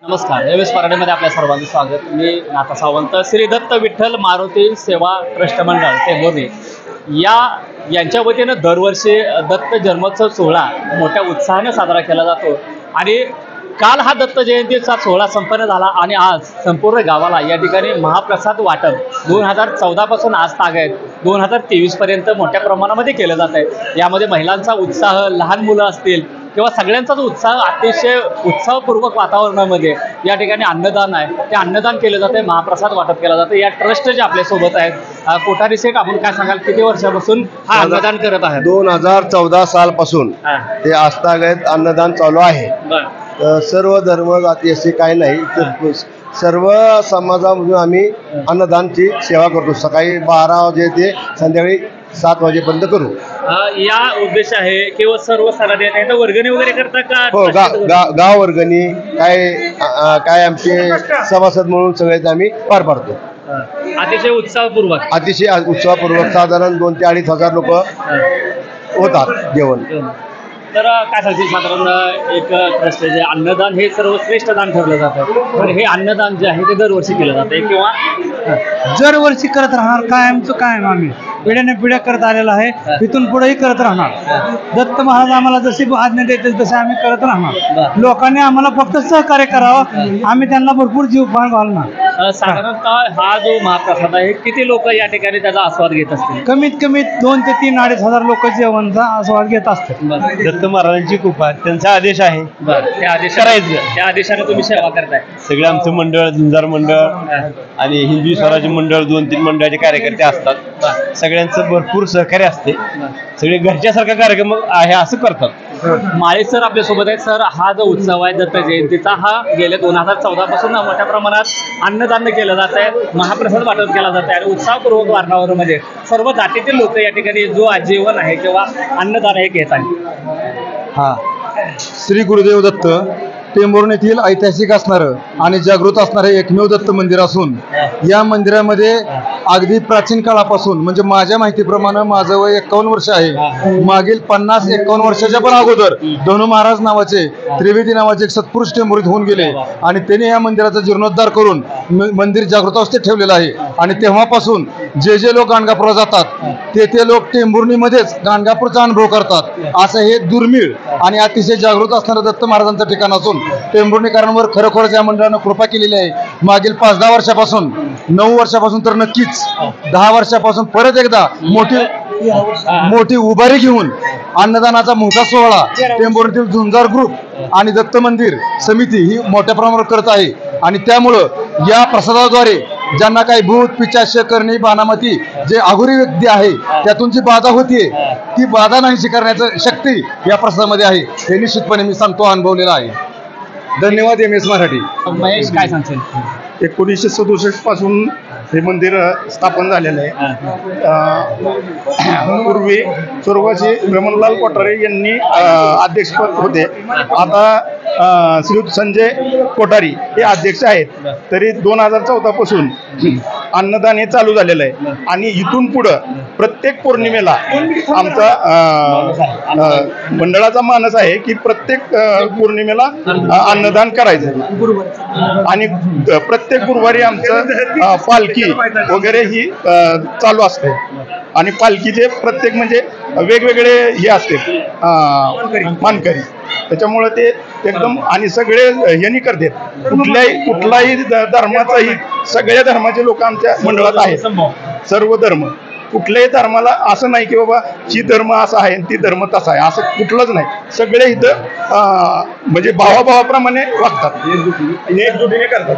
नमस्कार, M S मराठीमध्ये आपल्या सर्वांचं स्वागत. मी नाथा सावंत. श्री दत्त विठ्ठल मारुती सेवा ट्रस्ट मंडळ टेंभुर्णी यांच्या वतीनं दरवर्षी दत्त जन्मोत्सव सोहळा मोठ्या उत्साहाने साजरा केला जातो. आणि काल हा दत्त जयंतीचा सोहळा संपन्न झाला आणि आज संपूर्ण गावाला या ठिकाणी महाप्रसाद वाटप 2014 पासून आज तागायत 2023 पर्यंत मोठ्या प्रमाणामध्ये केलं जात आहे. यामध्ये महिलांचा उत्साह, लहान मुलं असतील किंवा सगळ्यांचाच उत्साह, अतिशय उत्साहपूर्वक वातावरणामध्ये या ठिकाणी अन्नदान आहे, ते अन्नदान केलं जातं आहे, महाप्रसाद वाटप केलं जातं. या ट्रस्ट जे आपल्यासोबत आहेत, कोठारी शेठ, आपण काय सांगाल, किती वर्षापासून हा अन्नदान करत आहे? 2014 सालपासून ते आस्थागत अन्नदान चालू आहे. सर्व धर्म जाती असे काही नाही, सर्व समाजामधून आम्ही अन्नदानची सेवा करतो. सकाळी 12 वाजे ते संध्याकाळी 7 वाजेपर्यंत करू. या उद्देश आहे किंवा सर्व सणाने आहे तर वर्गणी वगैरे करता का? हो, गाव वर्गणी काय आमचे सभासद म्हणून सगळे आम्ही पार पाडतो. अतिशय उत्साहपूर्वक साधारण 2,000 ते 2,500 लोक होतात जेवण. तर काय सांगतील, साधारण एक ट्रस्ट जे अन्नदान हे सर्वश्रेष्ठ दान ठरलं जातं, पण हे अन्नदान जे आहे ते दरवर्षी केलं जातं किंवा दरवर्षी करत राहणार. कायम आम्ही पिढ्याने पिढ्या करत आलेला आहे, इथून पुढेही करत राहणार. दत्त महाराज आम्हाला जशी आज्ञा देतील तसे आम्ही करत राहणार. लोकांनी आम्हाला फक्त सहकार्य करावं, आम्ही त्यांना भरपूर जीवभान घालणार. साधारणतः हा जो महाप्रसाद आहे, किती लोक या ठिकाणी त्याचा आस्वाद घेत असतील? कमीत कमी 2,000 ते 3,500 हजार लोक जेवणचा आस्वाद घेत असतात. दत्त महाराजांची कृपा, त्यांचा आदेश आहे, त्या आदेशाने तुम्ही सेवा करताय. सगळे आमचं मंडळ, झुंजार मंडळ आणि हिंदवी स्वराज्य मंडळ, 2-3 मंडळाचे कार्यकर्ते असतात. सगळ्यांचं भरपूर सहकार्य असते. सगळे घरच्यासारखा कार्यक्रम आहे असं करतात. माळे सर आपल्यासोबत आहेत. सर, हा जो उत्सव आहे दत्त जयंतीचा, हा गेल्या 2014 पासून मोठ्या प्रमाणात अन्नदान केलं जात आहे, महाप्रसाद वाटप केला जात आहे आणि उत्साहपूर्वक वातावरणामध्ये सर्व जातीतील लोक या ठिकाणी जो जेवण आहे किंवा अन्नदान हे घेत आहे. श्री गुरुदेव दत्त टेंभुर्णीतील ऐतिहासिक असणारं आणि जागृत असणारे एकमेव दत्त मंदिर असून या मंदिरामध्ये अगदी प्राचीन काळापासून, म्हणजे माझ्या माहितीप्रमाणे माझं वय 51 वर्ष आहे, मागील 50-51 वर्षाच्या पण अगोदर धनु महाराज नावाचे, त्रिवेदी नावाचे एक सत्पुरुष टेंभुर्णीत होऊन गेले आणि त्यांनी या मंदिराचा जीर्णोद्धार करून मंदिर जागृत अवस्थेत ठेवलेलं आहे. आणि तेव्हापासून जे लोक गाणगापूरला जातात ते लोक टेंभुर्णीमध्येच गाणगापूरचा अनुभव करतात. असं हे दुर्मिळ आणि अतिशय जागृत असणारं दत्त महाराजांचं ठिकाण असून टेंभुर्णीकरांवर खरोखरच या मंडळानं कृपा केलेली आहे. मागील 5-10 वर्षापासून, 9 वर्षापासून तर नक्कीच 10 वर्षापासून परत एकदा मोठी उभारी घेऊन अन्नदानाचा मोठा सोहळा टेंभुर्णीतील झुंजार ग्रुप आणि दत्त मंदिर समिती ही मोठ्या प्रमाणावर करत आहे. आणि त्यामुळं या प्रसादाद्वारे ज्यांना काही भूत, पिशाच, करणी, बाणामती, जे अघोरी व्यक्ती आहे त्यातून जी बाधा होतीये, ती बाधा नाहीशी करण्याची शक्ती या प्रसादामध्ये आहे. हे निश्चितपणे मी सांगतो, अनुभवलेला आहे. धन्यवाद. M S Marathi. महेश, काय सांगशील? 1967 पासून हे मंदिर स्थापन झालेलं आहे. पूर्वी स्वर्गवासी ब्रह्मलाल कोठारे यांनी अध्यक्षपद होते. आता श्री संजय कोठारी हे अध्यक्ष आहेत. तरी 2014 पासून अन्नदान हे चालू झालेलं आहे आणि इथून पुढं प्रत्येक पौर्णिमेला आमचा मंडळाचा मानस आहे की प्रत्येक पौर्णिमेला अन्नदान करायचं आणि प्रत्येक गुरुवारी आमचं पालखी वगैरे ही चालू असते. आणि पालखीचे प्रत्येक म्हणजे वेगवेगळे हे असते मानकरी, त्याच्यामुळे ते एकदम आणि सगळे यांनी करतात. कुठलाही धर्माचाही, सगळ्या धर्माचे लोक आमच्या मंडळात आहेत. सर्व धर्म, कुठल्याही धर्माला असं नाही की बाबा ही धर्म असा आहे ती धर्म तसा आहे, असं कुठलंच नाही. सगळे इथं म्हणजे भावाभावाप्रमाणे वागतात, एकजुटीने करतात.